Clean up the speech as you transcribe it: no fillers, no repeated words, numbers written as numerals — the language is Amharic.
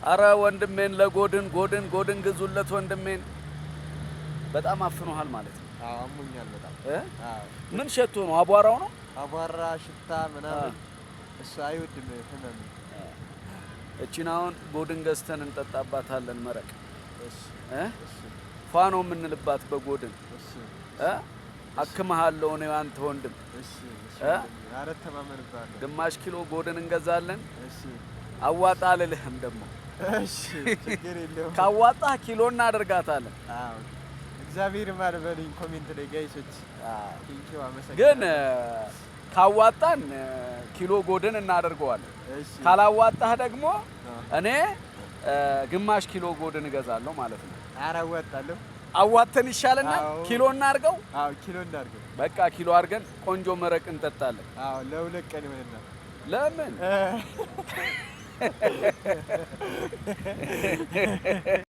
አረ ወንድሜን ለጎድን ጎድን ግዙለት ወንድሜን በጣም አፍኖሃል ማለት ነው አዎ አሞኛል በጣም አዎ ምን ሸቶ ነው አቧራው ነው አቧራ ሽታ ምናምን እሱ አይወድም ህመም እቺናውን ጎድን ገዝተን እንጠጣባታለን መረቅ እሺ እሺ ፋኖ ምንልባት በጎድን እሺ አክመሃለሁ ነው አንተ ወንድም እሺ እሺ አረ ተማመንባለሁ ግማሽ ኪሎ ጎድን እንገዛለን እሺ አዋጣ አልልህም ደግሞ እሺ ችግር የለውም ካዋጣ ኪሎ እናደርጋታለን አዎ እግዚአብሔር ማርበልኝ ኮሜንት ላይ ጋይሶች ቲንኪው አመሰግናለሁ ግን ካዋጣን ኪሎ ጎድን እናደርገዋለን እሺ ካላዋጣህ ደግሞ እኔ ግማሽ ኪሎ ጎድን እገዛለሁ ማለት ነው አራዋጣለሁ አዋተን ይሻለና ኪሎ እናርገው አዎ ኪሎ እናርገው በቃ ኪሎ አድርገን ቆንጆ መረቅ እንጠጣለን አዎ ለሁለት ቀን ይሆንና ለምን